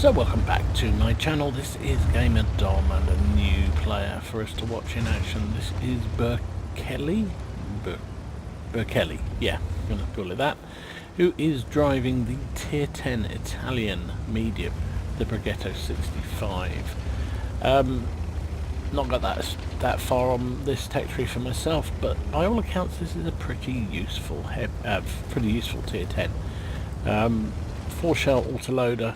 So welcome back to my channel. This is Gamer Dom and a new player for us to watch in action. This is Berkeley, yeah, I'm going to call it that, who is driving the Tier 10 Italian medium, the Progetto 65. Not got that far on this tech tree for myself, but by all accounts this is a pretty useful Tier 10. 4-shell autoloader.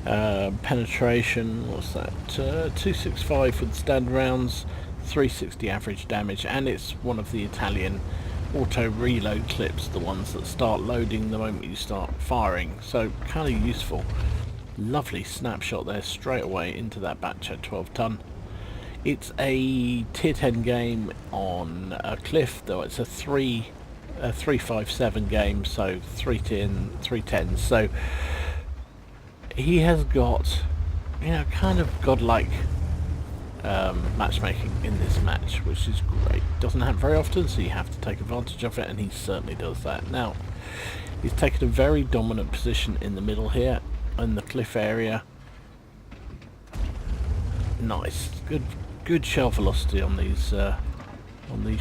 Penetration, what's that, 265 with standard rounds, 360 average damage, and it's one of the Italian auto reload clips, the ones that start loading the moment you start firing, so kind of useful. Lovely snapshot there straight away into that batch at 12 ton. It's a tier 10 game on a cliff, though it's a 357 game, so 310s, so he has got, you know, kind of godlike matchmaking in this match, which is great. Doesn't happen very often, so you have to take advantage of it, and he certainly does that. Now, he's taken a very dominant position in the middle here, in the cliff area. Nice, good shell velocity on these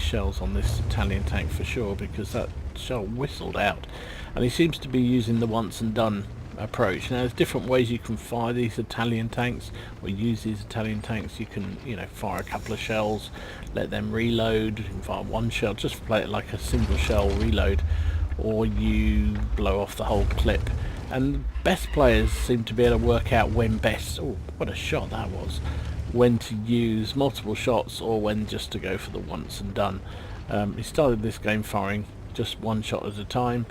shells on this Italian tank for sure, because that shell whistled out, and he seems to be using the once and done approach. Now there's different ways you can fire these Italian tanks, or use these Italian tanks. You can, you know, fire a couple of shells, let them reload, you can fire one shell, just play it like a single shell reload, or you blow off the whole clip. And best players seem to be able to work out when best, oh what a shot that was, when to use multiple shots or when just to go for the once and done. He started this game firing just one shot at a time.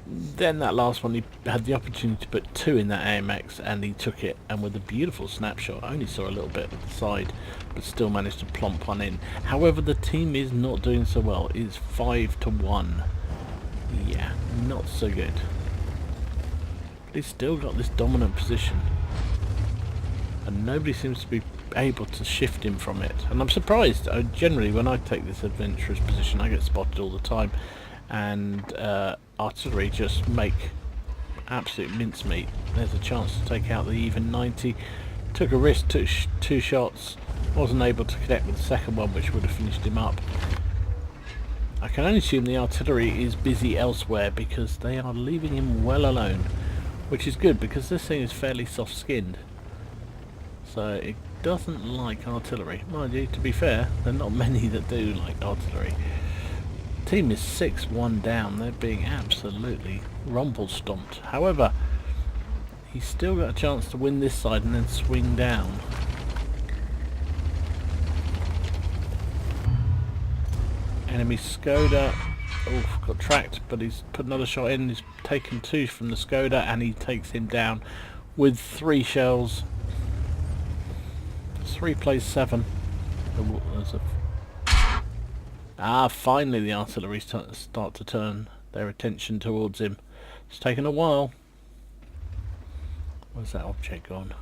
Then that last one he had the opportunity to put two in that AMX, and he took it, and with a beautiful snapshot, I only saw a little bit at the side, but still managed to plonk one in. However, the team is not doing so well. It is 5-1. Yeah, not so good. But he's still got this dominant position, and nobody seems to be able to shift him from it. And I'm surprised. Generally, when I take this adventurous position, I get spotted all the time, and artillery just make absolute mincemeat. There's a chance to take out the even 90. Took a risk, took two shots, wasn't able to connect with the second one, which would have finished him up. I can only assume the artillery is busy elsewhere, because they are leaving him well alone, which is good, because this thing is fairly soft skinned, so it doesn't like artillery. Mind you, to be fair, there are not many that do like artillery. Team is 6-1 down. They're being absolutely rumble stomped. However, he's still got a chance to win this side and then swing down. Enemy Skoda, oh, got tracked, but he's put another shot in. He's taken two from the Skoda, and he takes him down with 3 shells. 3 plays 7. There's a finally the artillery start to turn their attention towards him. It's taken a while. Where's that object gone?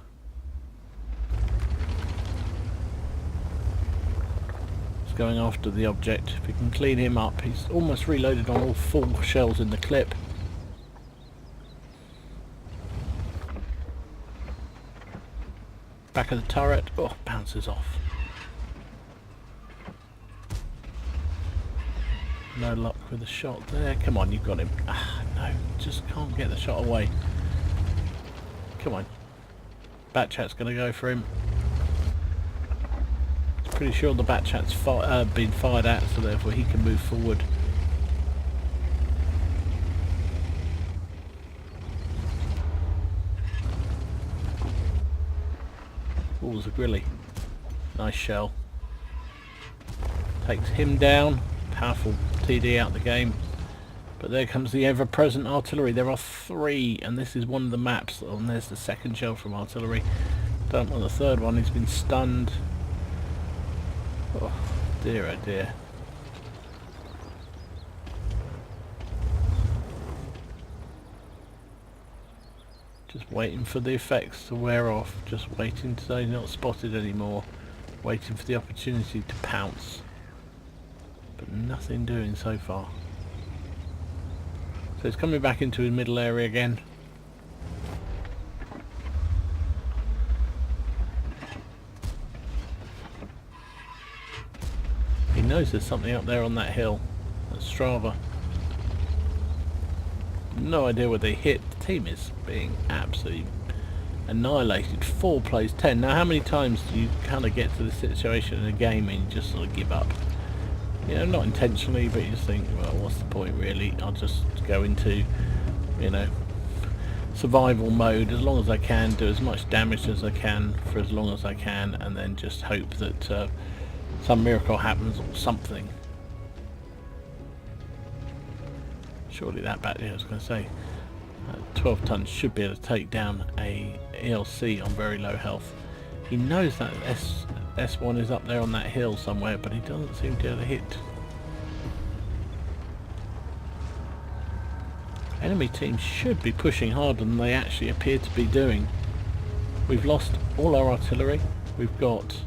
It's going after the object. If we can clean him up. He's almost reloaded on all 4 shells in the clip. Back of the turret. Oh, bounces off. No luck with the shot there. Come on, you've got him. No, just can't get the shot away. Come on. Batchat's going to go for him. Pretty sure the Batchat's been fired at, so therefore he can move forward. Oh, there's a grilly. Nice shell. Takes him down. Powerful TD out the game, but there comes the ever-present artillery. There are 3, and this is one of the maps, and there's the second shell from artillery. Don't want the third one. He's been stunned. Oh dear, oh dear. Just waiting for the effects to wear off, just waiting to say not spotted anymore, waiting for the opportunity to pounce. But nothing doing so far. So it's coming back into his middle area again. knows there's something up there on that hill. That's Strava. No idea where they hit. The team is being absolutely annihilated. 4 plays 10. Now how many times do you kind of get to the situation in a game and you just sort of give up? You know, not intentionally, but you just think, well, what's the point really? I'll just go into, you know, survival mode as long as I can, do as much damage as I can for as long as I can, and then just hope that some miracle happens or something. Surely that battery, I was going to say, 12 tons should be able to take down a ELC on very low health. He knows that S1 is up there on that hill somewhere, but he doesn't seem to be able to hit. Enemy teams should be pushing harder than they actually appear to be doing. We've lost all our artillery. We've got...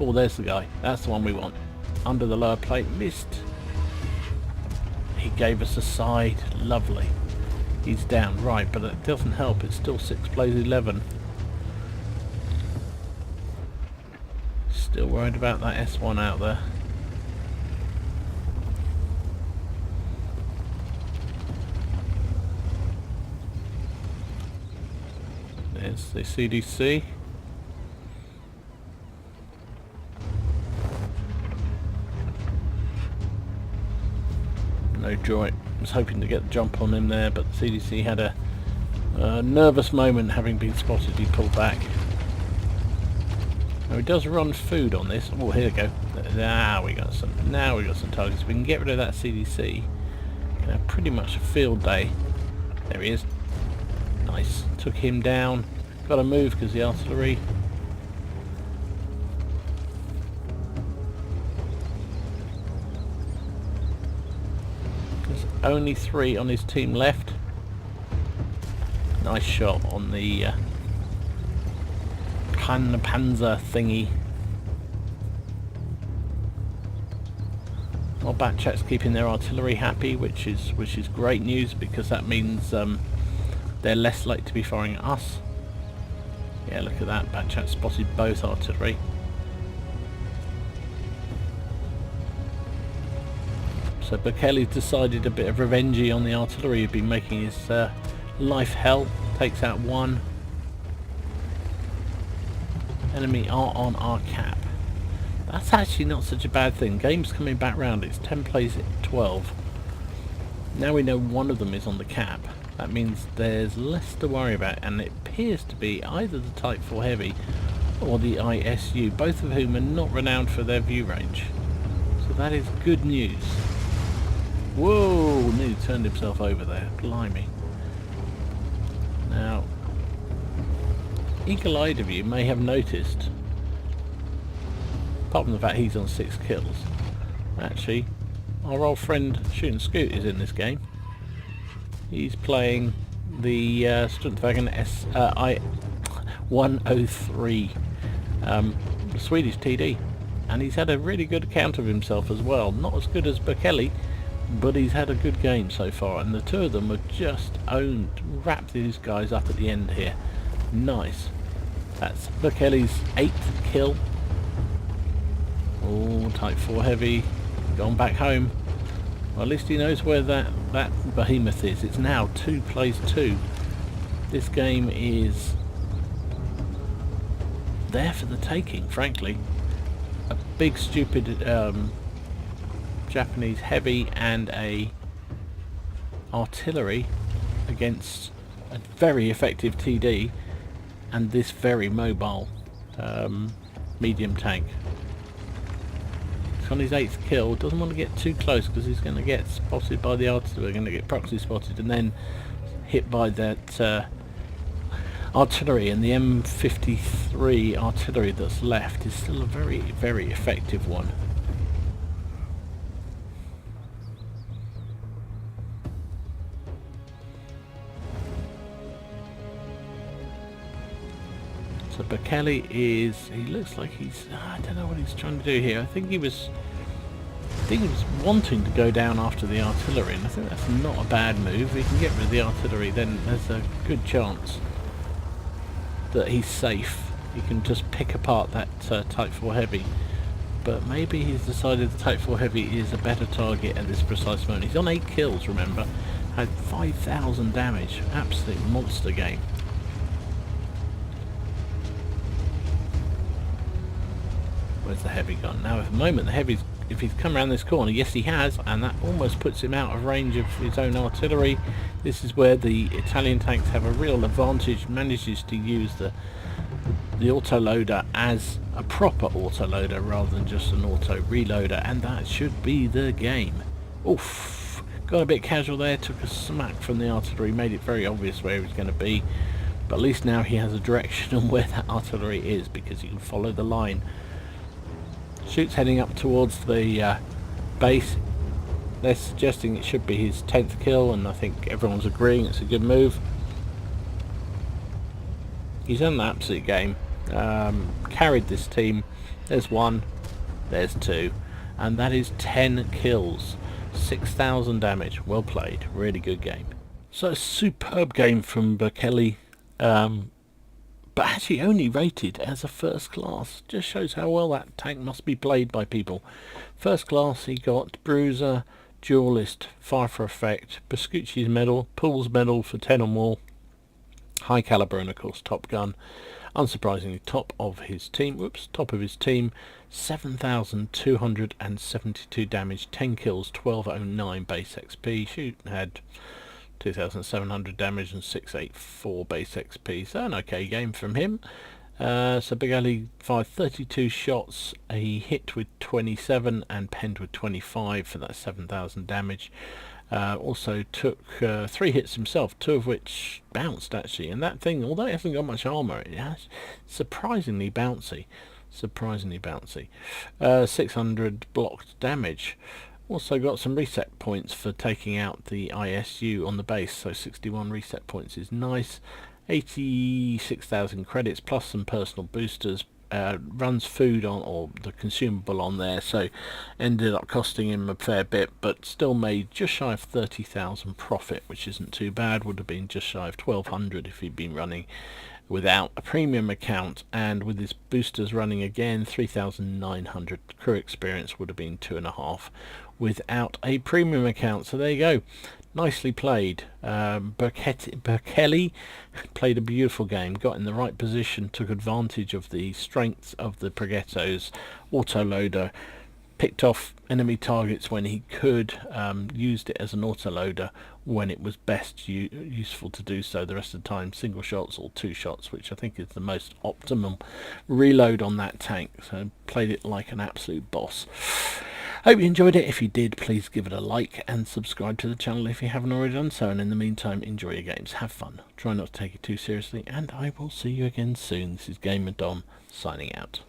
oh, there's the guy. That's the one we want. Under the lower plate. Missed. He gave us a side. Lovely. He's down. Right, but it doesn't help. It's still 6 plays 11. Still worried about that S1 out there. There's the CDC. No joy. I was hoping to get the jump on him there, but the CDC had a nervous moment having been spotted. He pulled back. Now he does run food on this. Oh, here we go. Now we got some targets. We can get rid of that CDC. Can have pretty much a field day. There he is. Nice. Took him down. Got to move because the artillery. There's only 3 on his team left. Nice shot on the Panzer thingy. Our Batchat's keeping their artillery happy, which is great news, because that means they're less likely to be firing at us. Yeah, look at that. Batchat spotted both artillery. So Bekele's decided a bit of revenge on the artillery. He'd been making his life hell. Takes out 1. Enemy are on our cap. That's actually not such a bad thing. Game's coming back round. It's 10 plays at 12. Now we know one of them is on the cap. That means there's less to worry about, and it appears to be either the Type 4 Heavy or the ISU, both of whom are not renowned for their view range. So that is good news. Whoa! Nearly turned himself over there. Blimey. Now, eagle-eyed of you may have noticed, apart from the fact he's on 6 kills, actually, our old friend Shooting Scoot is in this game. He's playing the Stuntwagen I-103, the Swedish TD, and he's had a really good account of himself as well. Not as good as Bekele, but he's had a good game so far, and the 2 of them have just wrapped these guys up at the end here. Nice. That's Bekele's 8th kill. Oh, Type 4 Heavy, gone back home. Well, at least he knows where that behemoth is. It's now 2 plays 2. This game is there for the taking, frankly. A big stupid Japanese heavy and a artillery against a very effective TD and this very mobile medium tank. He's on his 8th kill. Doesn't want to get too close because he's going to get spotted by the artillery. We're going to get proxy spotted and then hit by that artillery, and the M53 artillery that's left is still a very, very effective one. So Bekele is, he looks like he's, I don't know what he's trying to do here. I think he was wanting to go down after the artillery, and I think that's not a bad move. If he can get rid of the artillery, then there's a good chance that he's safe. He can just pick apart that Type 4 Heavy. but maybe he's decided the Type 4 Heavy is a better target at this precise moment. He's on 8 kills, remember. Had 5,000 damage. Absolute monster game. Where's the Heavy gone? Now at the moment the Heavy's, if he's come around this corner, yes he has, and that almost puts him out of range of his own artillery. This is where the Italian tanks have a real advantage, manages to use the autoloader as a proper autoloader rather than just an auto reloader, and that should be the game. Oof, got a bit casual there, took a smack from the artillery, made it very obvious where he was going to be, but at least now he has a direction on where that artillery is because he can follow the line. Shoots heading up towards the base. They're suggesting it should be his 10th kill, and I think everyone's agreeing it's a good move. He's done an absolute game. Carried this team. There's one, there's two, and that is 10 kills, 6,000 damage. Well played, really good game. So a superb game from Berkeley, but actually only rated as a first class. Just shows how well that tank must be played by people. First class, he got Bruiser, Duelist, Fire for Effect, Bescucci's Medal, Pool's Medal for 10 or more, High Caliber, and of course Top Gun. Unsurprisingly, top of his team, 7,272 damage, 10 kills, 1209 base XP. Shoot had 2,700 damage and 684 base XP, so an okay game from him. So Big Ali fired 32 shots, he hit with 27 and penned with 25 for that 7,000 damage. Also took 3 hits himself, 2 of which bounced actually, and that thing, although it hasn't got much armour, it has surprisingly bouncy. 600 blocked damage. Also got some reset points for taking out the ISU on the base, so 61 reset points is nice. 86,000 credits plus some personal boosters. Runs food on, or the consumable on there, so ended up costing him a fair bit, but still made just shy of 30,000 profit, which isn't too bad. Would have been just shy of 1,200 if he'd been running without a premium account, and with his boosters running again, 3,900 crew experience. Would have been 2.5 without a premium account. So there you go. Nicely played. Berkeley played a beautiful game, got in the right position, took advantage of the strength of the Progetto's autoloader, picked off enemy targets when he could, used it as an autoloader when it was best useful to do so. The rest of the time single shots or 2 shots, which I think is the most optimum reload on that tank. So played it like an absolute boss. Hope you enjoyed it. If you did, please give it a like and subscribe to the channel if you haven't already done so. And in the meantime, enjoy your games, have fun, try not to take it too seriously, and I will see you again soon. This is Gamer Dom signing out.